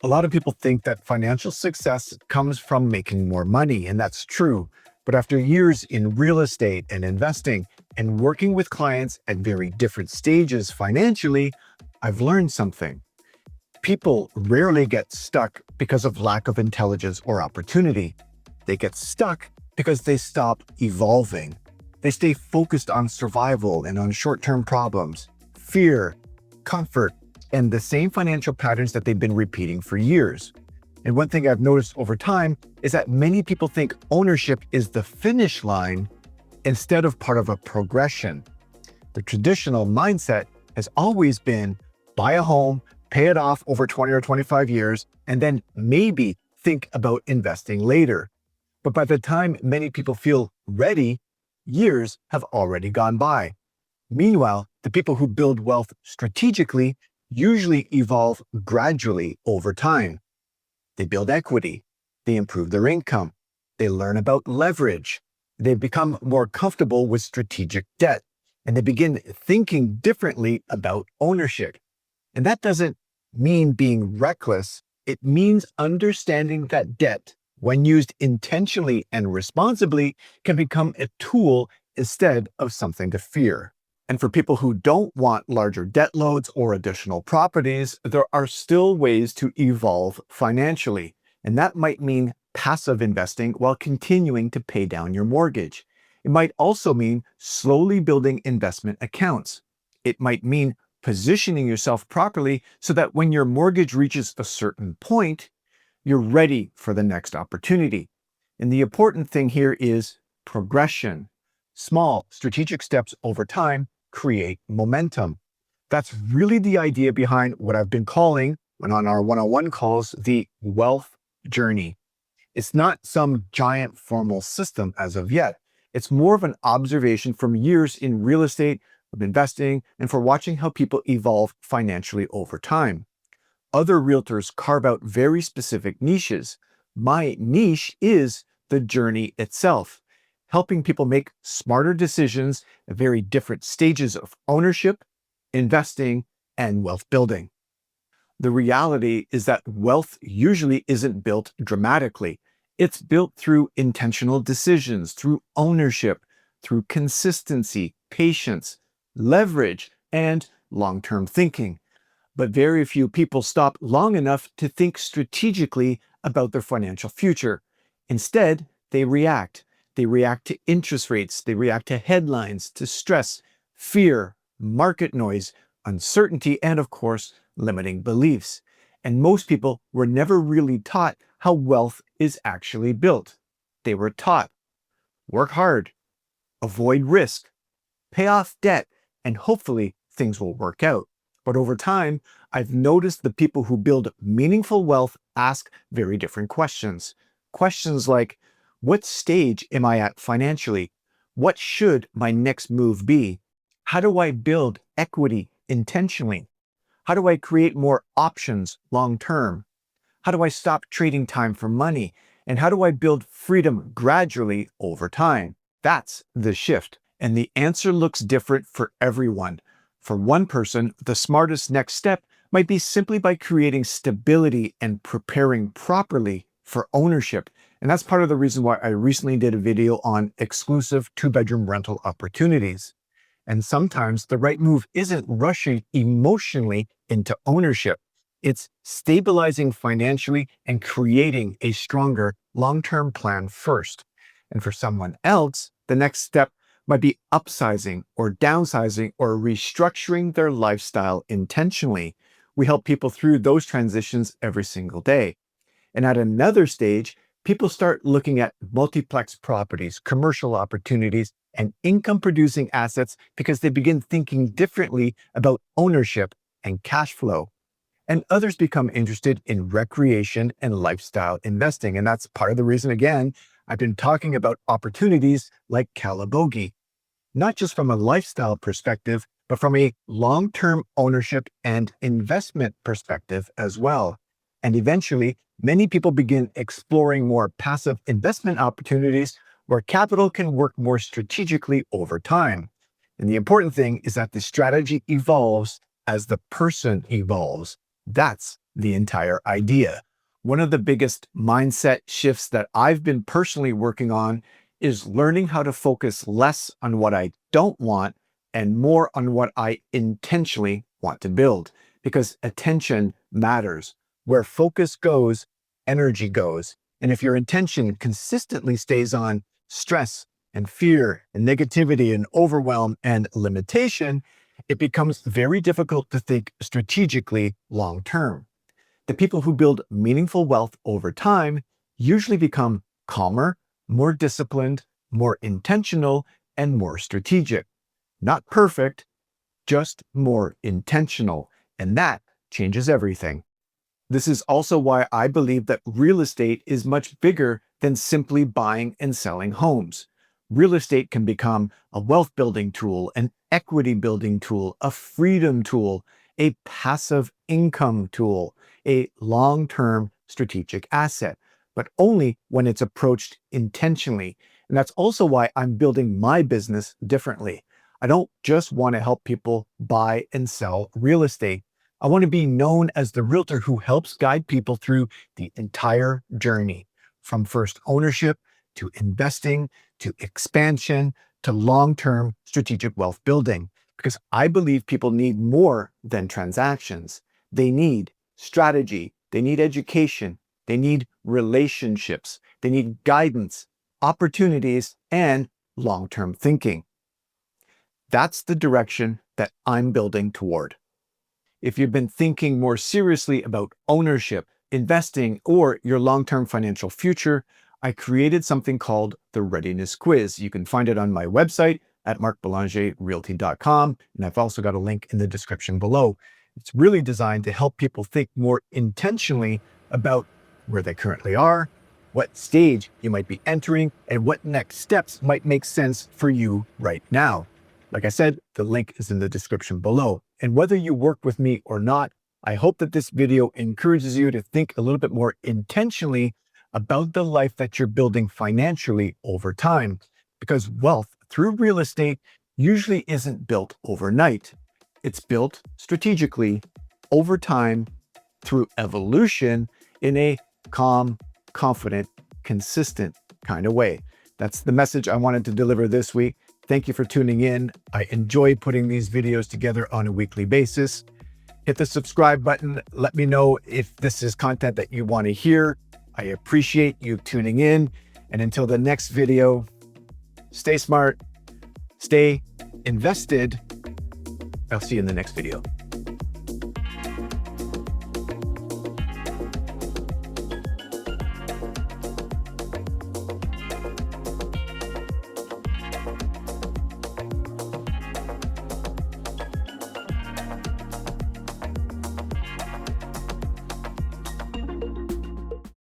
A lot of people think that financial success comes from making more money, and that's true. But after years in real estate and investing and working with clients at very different stages financially, I've learned something. People rarely get stuck because of lack of intelligence or opportunity. They get stuck because they stop evolving. They stay focused on survival and on short-term problems, fear, comfort, and the same financial patterns that they've been repeating for years. And one thing I've noticed over time is that many people think ownership is the finish line instead of part of a progression. The traditional mindset has always been buy a home, pay it off over 20 or 25 years, and then maybe think about investing later. But by the time many people feel ready, years have already gone by. Meanwhile, the people who build wealth strategically usually evolve gradually over time. They build equity, they improve their income, they learn about leverage, they become more comfortable with strategic debt, and they begin thinking differently about ownership. And that doesn't mean being reckless. It means understanding that debt, when used intentionally and responsibly, can become a tool instead of something to fear. And for people who don't want larger debt loads or additional properties, there are still ways to evolve financially. And that might mean passive investing while continuing to pay down your mortgage. It might also mean slowly building investment accounts. It might mean positioning yourself properly so that when your mortgage reaches a certain point, you're ready for the next opportunity. And the important thing here is progression. Small, strategic steps over time create momentum. That's really the idea behind what I've been calling, when on our one-on-one calls, the wealth journey. It's not some giant formal system as of yet. It's more of an observation from years in real estate, of investing, and for watching how people evolve financially over time. Other realtors carve out very specific niches. My niche is the journey itself, helping people make smarter decisions at very different stages of ownership, investing, and wealth building. The reality is that wealth usually isn't built dramatically. It's built through intentional decisions, through ownership, through consistency, patience, leverage, and long-term thinking. But very few people stop long enough to think strategically about their financial future. Instead, they react. They react to interest rates, they react to headlines, to stress, fear, market noise, uncertainty, and of course, limiting beliefs. And most people were never really taught how wealth is actually built. They were taught, work hard, avoid risk, pay off debt, and hopefully things will work out. But over time, I've noticed the people who build meaningful wealth ask very different questions. Questions like, what stage am I at financially? What should my next move be? How do I build equity intentionally? How do I create more options long term? How do I stop trading time for money? And how do I build freedom gradually over time? That's the shift. And the answer looks different for everyone. For one person, the smartest next step might be simply by creating stability and preparing properly for ownership. And that's part of the reason why I recently did a video on exclusive two-bedroom rental opportunities. And sometimes the right move isn't rushing emotionally into ownership. It's stabilizing financially and creating a stronger long-term plan first. And for someone else, the next step might be upsizing or downsizing or restructuring their lifestyle intentionally. We help people through those transitions every single day. And at another stage, people start looking at multiplex properties, commercial opportunities, and income-producing assets because they begin thinking differently about ownership and cash flow. And others become interested in recreation and lifestyle investing. And that's part of the reason, again, I've been talking about opportunities like Calabogie, not just from a lifestyle perspective, but from a long-term ownership and investment perspective as well. And eventually, many people begin exploring more passive investment opportunities where capital can work more strategically over time. And the important thing is that the strategy evolves as the person evolves. That's the entire idea. One of the biggest mindset shifts that I've been personally working on is learning how to focus less on what I don't want and more on what I intentionally want to build. Because attention matters. Where focus goes, energy goes. And if your intention consistently stays on stress and fear and negativity and overwhelm and limitation, it becomes very difficult to think strategically long term. The people who build meaningful wealth over time usually become calmer, more disciplined, more intentional, and more strategic. Not perfect, just more intentional. And that changes everything. This is also why I believe that real estate is much bigger than simply buying and selling homes. Real estate can become a wealth building tool, an equity building tool, a freedom tool, a passive income tool, a long-term strategic asset, but only when it's approached intentionally. And that's also why I'm building my business differently. I don't just want to help people buy and sell real estate. I want to be known as the realtor who helps guide people through the entire journey, from first ownership to investing to expansion to long-term strategic wealth building. Because I believe people need more than transactions. They need strategy, they need education, they need relationships, they need guidance, opportunities, and long-term thinking. That's the direction that I'm building toward. If you've been thinking more seriously about ownership, investing, or your long-term financial future, I created something called the Readiness Quiz. You can find it on my website at markbelangerrealty.com, and I've also got a link in the description below. It's really designed to help people think more intentionally about where they currently are, what stage you might be entering, and what next steps might make sense for you right now. Like I said, the link is in the description below. And whether you work with me or not, I hope that this video encourages you to think a little bit more intentionally about the life that you're building financially over time. Because wealth through real estate usually isn't built overnight. It's built strategically over time through evolution in a calm, confident, consistent kind of way. That's the message I wanted to deliver this week. Thank you for tuning in. I enjoy putting these videos together on a weekly basis. Hit the subscribe button. Let me know if this is content that you want to hear. I appreciate you tuning in. And until the next video, stay smart, stay invested. I'll see you in the next video.